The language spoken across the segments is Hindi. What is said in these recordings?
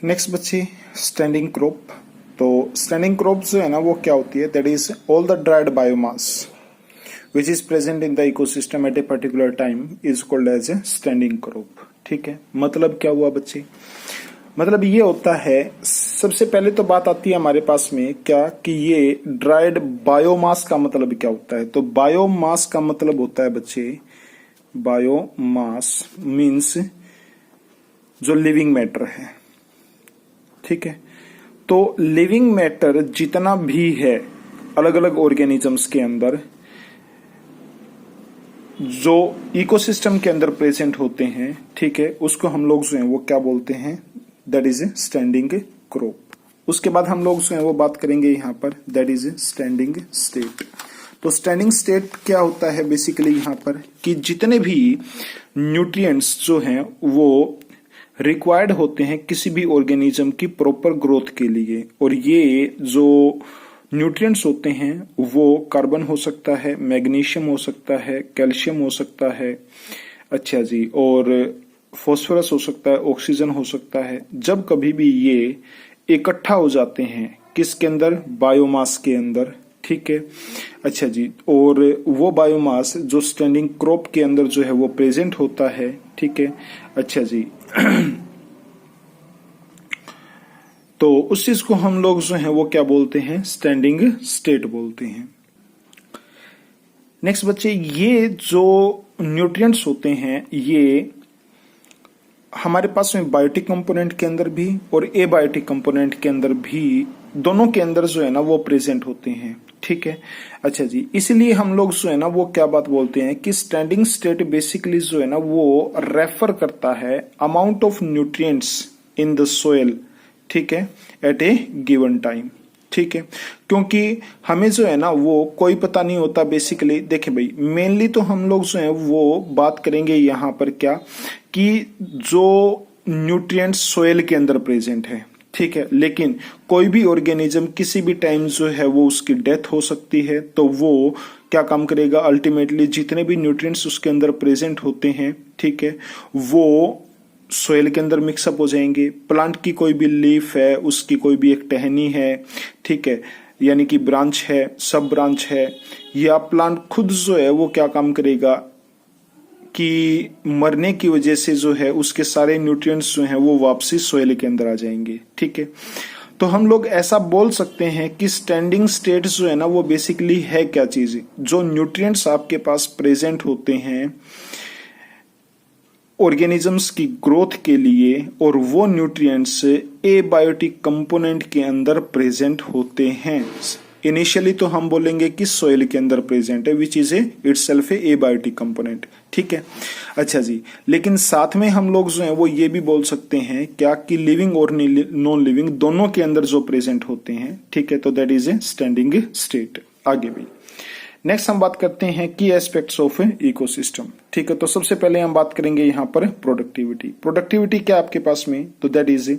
नेक्स्ट बच्चे स्टैंडिंग क्रॉप। तो स्टैंडिंग क्रॉप जो है ना वो क्या होती है, that is all the dried biomass which is present in the ecosystem at a particular time is called as a standing crop. ठीक है, मतलब क्या हुआ बच्चे, मतलब ये होता है, सबसे पहले तो बात आती है हमारे पास में क्या कि ये ड्राइड बायोमास का मतलब क्या होता है। तो बायोमास का मतलब होता है बच्चे, बायोमास मीन्स जो लिविंग मैटर है। ठीक है, तो लिविंग मैटर जितना भी है अलग अलग ऑर्गेनिजम्स के अंदर जो इकोसिस्टम के अंदर प्रेजेंट होते हैं, ठीक है, उसको हम लोग जो है वो क्या बोलते हैं, that is a standing crop. उसके बाद हम लोग जो है वो बात करेंगे यहाँ पर, that is a standing state. तो स्टैंडिंग स्टेट क्या होता है बेसिकली यहाँ पर कि जितने भी न्यूट्रिएंट्स जो हैं वो रिक्वायर्ड होते हैं किसी भी ऑर्गेनिज्म की प्रॉपर ग्रोथ के लिए, और ये जो न्यूट्रिएंट्स होते हैं वो कार्बन हो सकता है, मैग्नीशियम हो सकता है, कैल्शियम हो सकता है, अच्छा जी, और फॉस्फोरस हो सकता है, ऑक्सीजन हो सकता है। जब कभी भी ये इकट्ठा हो जाते हैं किसके अंदर, बायोमास के अंदर, ठीक है, अच्छा जी, और वो बायोमास जो स्टैंडिंग क्रॉप के अंदर जो है वो प्रेजेंट होता है, ठीक है, अच्छा जी तो उस चीज को हम लोग जो है वो क्या बोलते हैं, स्टैंडिंग स्टेट बोलते हैं। नेक्स्ट बच्चे, ये जो न्यूट्रिएंट्स होते हैं ये हमारे पास में बायोटिक कंपोनेंट के अंदर भी और एबायोटिक कंपोनेंट के अंदर भी, दोनों के अंदर जो है ना वो प्रेजेंट होते हैं। ठीक है, अच्छा जी, इसलिए हम लोग जो है ना वो क्या बात बोलते हैं कि स्टैंडिंग स्टेट बेसिकली जो है ना वो रेफर करता है amount of nutrients in the soil, ठीक है, एट ए गिवन टाइम। ठीक है, क्योंकि हमें जो है ना वो कोई पता नहीं होता बेसिकली। देखें भाई, मेनली तो हम लोग जो है वो बात करेंगे यहाँ पर क्या कि जो न्यूट्रिएंट्स सोइल के अंदर प्रेजेंट है, ठीक है, लेकिन कोई भी ऑर्गेनिज्म किसी भी टाइम जो है वो उसकी डेथ हो सकती है, तो वो क्या काम करेगा, अल्टीमेटली जितने भी न्यूट्रिएंट्स उसके अंदर प्रेजेंट होते हैं, ठीक है, वो सोइल के अंदर मिक्सअप हो जाएंगे। प्लांट की कोई भी लीफ है, उसकी कोई भी एक टहनी है, ठीक है, यानी कि ब्रांच है, सब ब्रांच है, या प्लांट खुद जो है वो क्या काम करेगा कि मरने की वजह से जो है उसके सारे न्यूट्रिएंट्स जो हैं वो वापसी सोइल के अंदर आ जाएंगे। ठीक है, तो हम लोग ऐसा बोल सकते हैं कि स्टैंडिंग स्टेट जो है ना वो बेसिकली है क्या चीज, जो न्यूट्रिएंट्स आपके पास प्रेजेंट होते हैं ऑर्गेनिजम्स की ग्रोथ के लिए, और वो न्यूट्रिएंट्स एबायोटिक कंपोनेंट के अंदर प्रेजेंट होते हैं। इनिशियली तो हम बोलेंगे कि सोइल के अंदर प्रेजेंट है, which is itself A abiotic component. ठीक है, अच्छा जी, लेकिन साथ में हम लोग जो है वो ये भी बोल सकते हैं क्या कि लिविंग और नॉन लिविंग दोनों के अंदर जो प्रेजेंट होते हैं, ठीक है, तो that is a standing state. आगे भी नेक्स्ट हम बात करते हैं की एस्पेक्ट्स ऑफ इकोसिस्टम। ठीक है, तो सबसे पहले हम बात करेंगे यहाँ पर प्रोडक्टिविटी। प्रोडक्टिविटी क्या आपके पास में, तो that is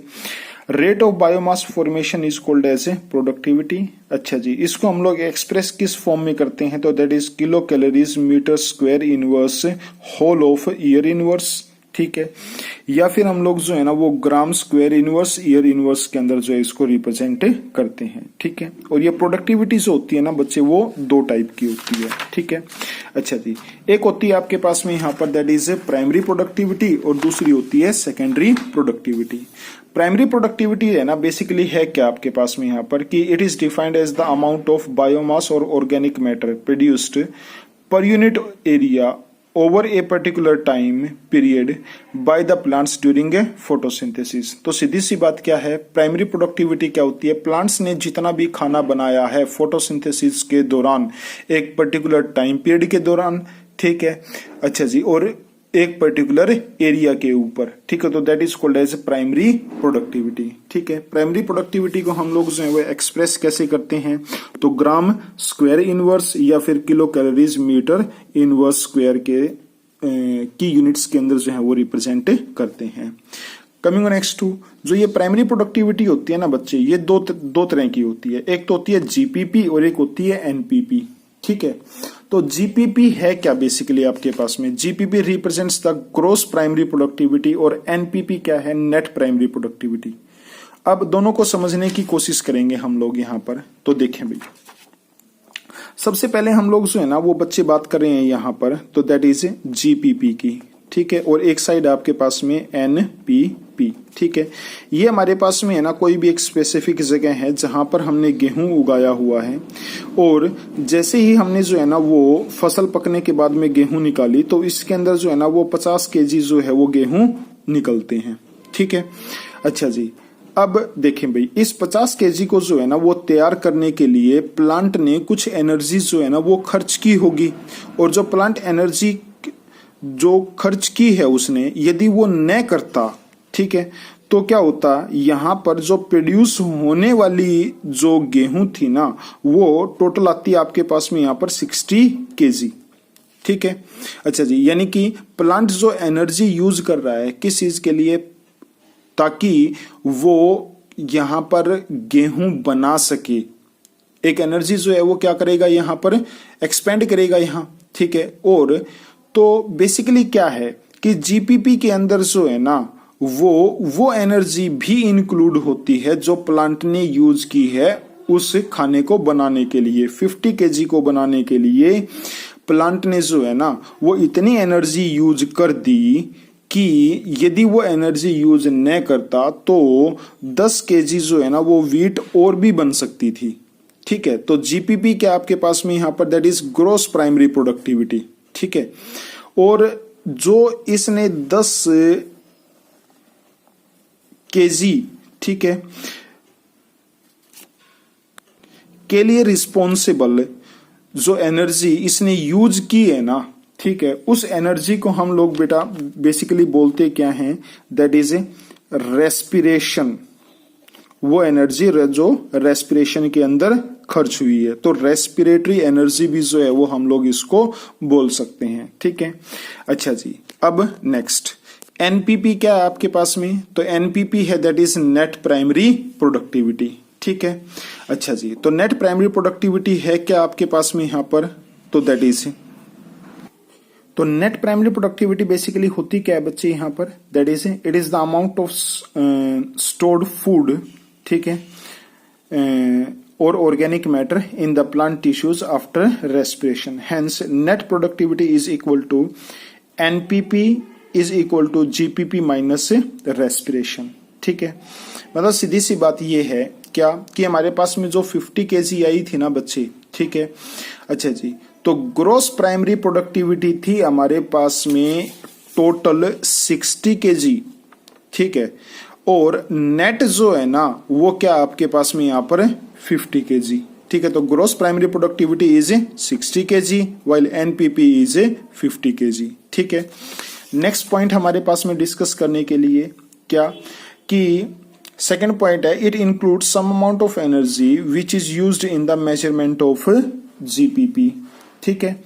rate of biomass formation is called as a productivity. अच्छा जी, इसको हम लोग एक्सप्रेस किस फॉर्म में करते हैं, तो that is kilo calories metre square inverse whole of year inverse. ठीक है, या फिर हम लोग जो है ना वो ग्राम स्क्वायर इनवर्स ईयर इनवर्स के अंदर जो है इसको रिप्रेजेंट करते हैं। ठीक है, और ये प्रोडक्टिविटी जो होती है ना बच्चे वो दो टाइप की होती है। ठीक है, अच्छा जी, एक होती है आपके पास में यहाँ पर दैट इज प्राइमरी प्रोडक्टिविटी, और दूसरी होती है सेकेंडरी प्रोडक्टिविटी। प्राइमरी प्रोडक्टिविटी है ना बेसिकली है क्या आपके पास में यहाँ पर कि it is defined as the amount of biomass और organic matter produced per unit area over a particular time period by the plants during a photosynthesis. तो सीधी सी बात क्या है, प्राइमरी प्रोडक्टिविटी क्या होती है, प्लांट्स ने जितना भी खाना बनाया है फोटोसिंथेसिस के दौरान, एक पर्टिकुलर टाइम पीरियड के दौरान, ठीक है, अच्छा जी, और एक पर्टिकुलर एरिया के ऊपर, ठीक है, तो that is called as primary productivity. ठीक है, प्राइमरी प्रोडक्टिविटी को हम लोग जो है वो एक्सप्रेस कैसे करते हैं, तो ग्राम स्क्वायर इनवर्स या फिर kilo calories metre inverse square के की यूनिट्स के अंदर जो है वो रिप्रेजेंट करते हैं। कमिंग नेक्स्ट टू, जो ये प्राइमरी प्रोडक्टिविटी होती है ना बच्चे, ये दो तरह की होती है, एक तो होती है जीपीपी और एक होती है एनपीपी। ठीक है, तो जीपीपी है क्या बेसिकली आपके पास में, GPP represents the gross primary productivity और एनपीपी क्या है, नेट प्राइमरी प्रोडक्टिविटी। अब दोनों को समझने की कोशिश करेंगे हम लोग यहाँ पर। तो देखें भाई, सबसे पहले हम लोग जो है ना वो बच्चे बात कर रहे हैं यहाँ पर, तो दैट इज जीपीपी की, ठीक है। और एक साइड आपके पास में एनपीपी, ठीक है। ये हमारे पास में है ना कोई भी एक स्पेसिफिक जगह है जहां पर हमने गेहूं उगाया हुआ है, और जैसे ही हमने जो है ना वो फसल पकने के बाद में गेहूं निकाली, तो इसके अंदर जो है ना वो 50 केजी जो है वो गेहूं निकलते हैं, ठीक है। अच्छा जी, अब देखें भाई, इस 50 केजी को जो है ना वो तैयार करने के लिए प्लांट ने कुछ एनर्जी जो है ना वो खर्च की होगी, और जो प्लांट एनर्जी जो खर्च की है उसने, यदि वो न करता, ठीक है, तो क्या होता, यहाँ पर जो प्रोड्यूस होने वाली जो गेहूं थी ना वो टोटल आती आपके पास में यहाँ पर 60 केजी, ठीक है। अच्छा जी, यानी कि प्लांट जो एनर्जी यूज कर रहा है किस चीज के लिए, ताकि वो यहां पर गेहूं बना सके, एक एनर्जी जो है वो क्या करेगा यहाँ पर एक्सपेंड करेगा यहाँ, ठीक है। और तो बेसिकली क्या है कि जीपीपी के अंदर जो है ना वो एनर्जी भी इंक्लूड होती है जो प्लांट ने यूज की है उस खाने को बनाने के लिए। 50 केजी को बनाने के लिए प्लांट ने जो है ना वो इतनी एनर्जी यूज कर दी कि यदि वो एनर्जी यूज न करता तो 10 केजी जो है ना वो वीट और भी बन सकती थी, ठीक है। तो जीपीपी क्या आपके पास में यहाँ पर, that is gross primary productivity, ठीक है। और जो इसने 10 केजी, ठीक है, के लिए रिस्पॉन्सिबल जो एनर्जी इसने यूज की है ना, ठीक है, उस एनर्जी को हम लोग बेटा बेसिकली बोलते क्या हैं, दैट इज ए रेस्पिरेशन। वो एनर्जी जो रेस्पिरेशन के अंदर खर्च हुई है, तो रेस्पिरेटरी एनर्जी भी जो है वो हम लोग इसको बोल सकते हैं, ठीक है। अच्छा जी, अब नेक्स्ट एनपीपी क्या है आपके पास में, तो एनपीपी है that is net primary productivity, ठीक है। अच्छा जी, तो नेट प्राइमरी प्रोडक्टिविटी है क्या आपके पास में यहां पर, तो दैट इज, तो नेट प्राइमरी प्रोडक्टिविटी बेसिकली होती क्या है बच्चे यहाँ पर, that is it is the amount of stored food, ठीक है, और organic matter in the plant tissues after respiration. Hence net productivity is equal to NPP is equal to GPP minus respiration, ठीक है। मतलब सीधी सी बात ये है क्या कि हमारे पास में जो 50 केजी आई थी ना बच्चे, ठीक है। अच्छा जी, तो ग्रॉस प्राइमरी प्रोडक्टिविटी थी हमारे पास में टोटल 60 केजी, ठीक है। और नेट जो है ना वो क्या आपके पास में यहाँ पर 50 केजी, ठीक है। तो gross primary productivity is 60 KG while NPP is 50 KG, ठीक है। नेक्स्ट पॉइंट हमारे पास में डिस्कस करने के लिए क्या कि सेकेंड पॉइंट है, it includes some amount of energy which is used in the measurement of GPP, ठीक है।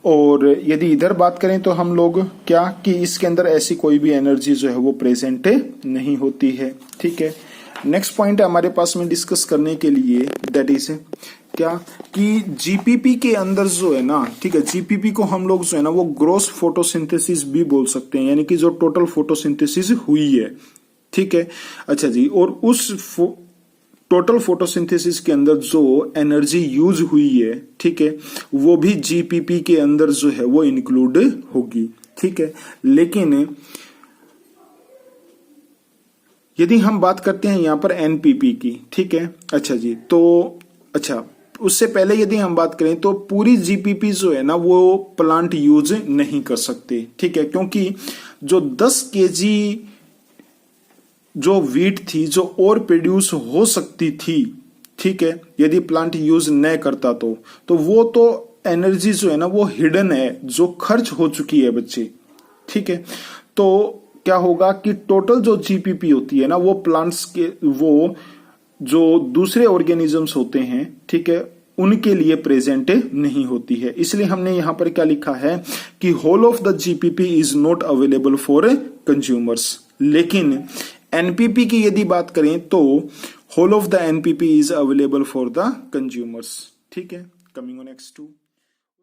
और यदि इधर बात करें तो हम लोग क्या कि इसके अंदर ऐसी कोई भी एनर्जी जो है वो प्रेजेंट नहीं होती है, ठीक है। नेक्स्ट पॉइंट है हमारे पास में डिस्कस करने के लिए, दैट इज क्या कि जीपीपी के अंदर जो है ना, ठीक है, जीपीपी को हम लोग जो है ना वो ग्रॉस फोटोसिंथेसिस भी बोल सकते हैं, यानी कि जो टोटल फोटोसिंथेसिस हुई है, ठीक है। अच्छा जी, और उस टोटल फोटोसिंथेसिस के अंदर जो एनर्जी यूज हुई है, ठीक है, वो भी जीपीपी के अंदर जो है वो इंक्लूड होगी, ठीक है। लेकिन यदि हम बात करते हैं यहां पर एनपीपी की, ठीक है। अच्छा जी, तो अच्छा उससे पहले यदि हम बात करें तो पूरी जीपीपी जो है ना वो प्लांट यूज नहीं कर सकते, ठीक है, क्योंकि जो 10 केजी जो वीट थी जो और प्रोड्यूस हो सकती थी, ठीक है, यदि प्लांट यूज न करता तो वो तो एनर्जी जो है ना वो हिडन है, जो खर्च हो चुकी है बच्चे, ठीक है। तो क्या होगा कि टोटल जो जीपीपी होती है ना वो प्लांट्स के, वो जो दूसरे ऑर्गेनिजम्स होते हैं, ठीक है, उनके लिए प्रेजेंट नहीं होती है। इसलिए हमने यहां पर क्या लिखा है कि whole of the GPP is not available for consumers. लेकिन एनपीपी की यदि बात करें तो whole of the NPP is available for the consumers, ठीक है। Coming on next to